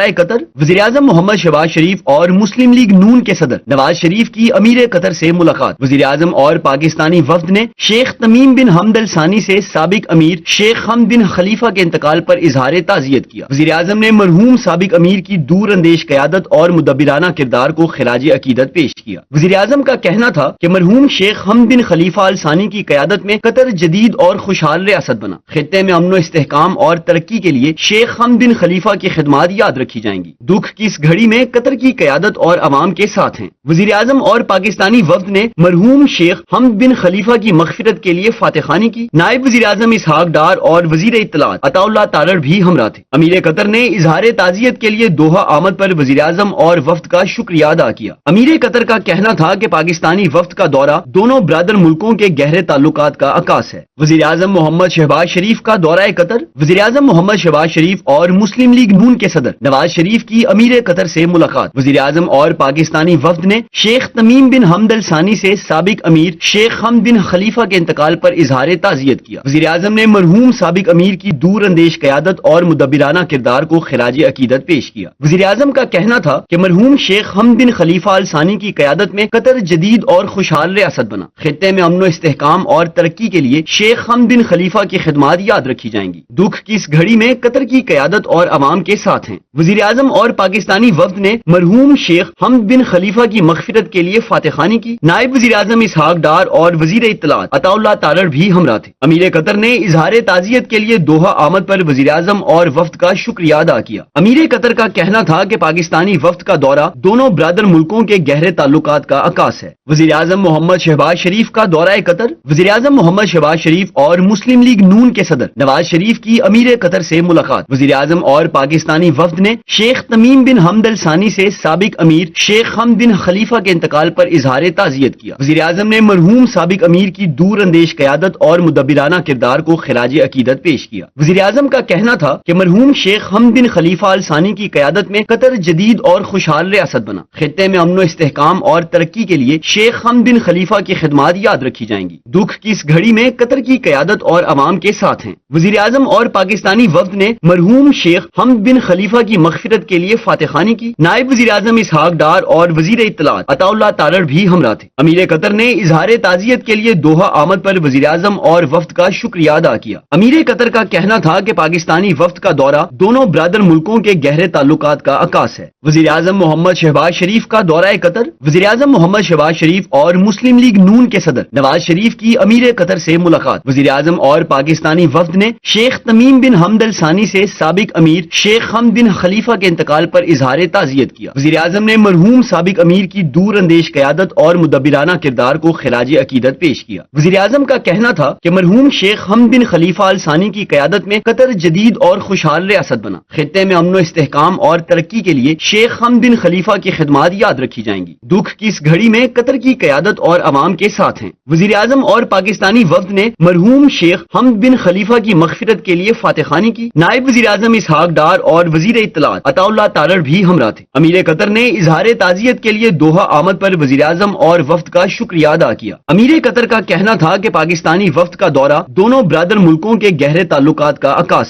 دورہ قطر، وزیراعظم محمد شہباز شریف اور مسلم لیگ نون کے صدر نواز شریف کی امیر قطر سے ملاقات۔ وزیراعظم اور پاکستانی وفد نے شیخ تمیم بن حمد الثانی سے سابق امیر شیخ حمد بن خلیفہ کے انتقال پر اظہار تعزیت کیا۔ وزیراعظم نے مرحوم سابق امیر کی دور اندیش قیادت اور مدبرانہ کردار کو خراج عقیدت پیش کیا۔ وزیراعظم کا کہنا تھا کہ مرحوم شیخ حمد بن خلیفہ الثانی کی قیادت میں قطر جدید اور خوشحال ریاست بنا۔ خطے میں امن و استحکام اور ترقی کے لیے شیخ حمد بن خلیفہ کی خدمات یاد رکھی جائیں گی۔ دکھ کی اس گھڑی میں قطر کی قیادت اور عوام کے ساتھ ہیں۔ وزیراعظم اور پاکستانی وفد نے مرحوم شیخ حمد بن خلیفہ کی مغفرت کے لیے فاتح خوانی کی۔ نائب وزیراعظم اسحاق ڈار اور وزیر اطلاعات عطا اللہ تارڑ بھی ہمراہ تھے۔ امیر قطر نے اظہار تعزیت کے لیے دوحہ آمد پر وزیراعظم اور وفد کا شکریہ ادا کیا۔ امیر قطر کا کہنا تھا کہ پاکستانی وفد کا دورہ دونوں برادر ملکوں کے گہرے تعلقات کا عکاس ہے۔ وزیراعظم محمد شہباز شریف کا دورہ قطر، وزیراعظم محمد شہباز شریف اور مسلم لیگ نون کے صدر نواز شریف کی امیر قطر سے ملاقات۔ وزیراعظم اور پاکستانی وفد نے شیخ تمیم بن حمد الثانی سے سابق امیر شیخ حمد بن خلیفہ کے انتقال پر اظہار تعزیت کیا۔ وزیراعظم نے مرحوم سابق امیر کی دور اندیش قیادت اور مدبرانہ کردار کو خراج عقیدت پیش کیا۔ وزیراعظم کا کہنا تھا کہ مرحوم شیخ حمد بن خلیفہ الثانی کی قیادت میں قطر جدید اور خوشحال ریاست بنا۔ خطے میں امن و استحکام اور ترقی کے لیے شیخ حمد بن خلیفہ کی خدمات یاد رکھی جائیں گی۔ دکھ کی اس گھڑی میں قطر کی قیادت اور عوام کے ساتھ ہیں۔ وزیراعظم اور پاکستانی وفد نے مرحوم شیخ حمد بن خلیفہ کی مغفرت کے لیے فاتح خوانی کی۔ نائب وزیراعظم اسحاق ڈار اور وزیر اطلاعات عطا اللہ تارڑ بھی ہمراہ تھے۔ امیر قطر نے اظہار تعزیت کے لیے دوحہ آمد پر وزیراعظم اور وفد کا شکریہ ادا کیا۔ امیر قطر کا کہنا تھا کہ پاکستانی وفد کا دورہ دونوں برادر ملکوں کے گہرے تعلقات کا عکاس ہے۔ وزیراعظم محمد شہباز شریف کا دورہ قطر، وزیراعظم محمد شہباز شریف اور مسلم لیگ نون کے صدر نواز شریف کی امیر قطر سے ملاقات۔ وزیراعظم اور پاکستانی وفد نے شیخ تمیم بن حمد الثانی سے سابق امیر شیخ حمد بن خلیفہ کے انتقال پر اظہار تعزیت کیا۔ وزیراعظم نے مرحوم سابق امیر کی دور اندیش قیادت اور مدبرانہ کردار کو خراج عقیدت پیش کیا۔ وزیراعظم کا کہنا تھا کہ مرحوم شیخ حمد بن خلیفہ الثانی کی قیادت میں قطر جدید اور خوشحال ریاست بنا۔ خطے میں امن و استحکام اور ترقی کے لیے شیخ حمد بن خلیفہ کی خدمات یاد رکھی جائیں گی۔ دکھ کی اس گھڑی میں قطر کی قیادت اور عوام کے ساتھ ہیں۔ وزیراعظم اور پاکستانی وفد نے مرحوم شیخ حمد بن خلیفہ کی مغفرت کے لیے فاتح خوانی کی۔ نائب وزیراعظم اسحاق ڈار اور وزیر اطلاعات عطا اللہ تارڑ بھی ہمراہ تھے۔ امیر قطر نے اظہار تعزیت کے لیے دوحہ آمد پر وزیراعظم اور وفد کا شکریہ ادا کیا۔ امیر قطر کا کہنا تھا کہ پاکستانی وفد کا دورہ دونوں برادر ملکوں کے گہرے تعلقات کا عکاس ہے۔ وزیراعظم محمد شہباز شریف کا دورہ قطر، وزیراعظم محمد شہباز شریف اور مسلم لیگ نون کے صدر نواز شریف کی امیر قطر سے ملاقات۔ وزیراعظم اور پاکستانی وفد نے شیخ تمیم بن حمد الثانی سے سابق امیر شیخ حمد بن خلیفہ کے انتقال پر اظہار تعزیت کیا۔ وزیراعظم نے مرحوم سابق امیر کی دور اندیش قیادت اور مدبرانہ کردار کو خراج عقیدت پیش کیا۔ وزیراعظم کا کہنا تھا کہ مرحوم شیخ حمد بن خلیفہ الثانی کی قیادت میں قطر جدید اور خوشحال ریاست بنا۔ خطے میں امن و استحکام اور ترقی کے لیے شیخ حمد بن خلیفہ کی خدمات یاد رکھی جائیں گی۔ دکھ کی اس گھڑی میں قطر کی قیادت اور عوام کے ساتھ ہیں۔ وزیراعظم اور پاکستانی وفد نے مرحوم شیخ حمد بن خلیفہ کی مغفرت کے لیے فاتح خوانی کی۔ نائب وزیراعظم اسحاق ڈار اور وزیر اطلاعات عطا اللہ تارڑ بھی ہمراہ تھے۔ امیر قطر نے اظہار تعزیت کے لیے دوحہ آمد پر وزیراعظم اور وفد کا شکریہ ادا کیا۔ امیر قطر کا کہنا تھا کہ پاکستانی وفد کا دورہ دونوں برادر ملکوں کے گہرے تعلقات کا عکاس ہے۔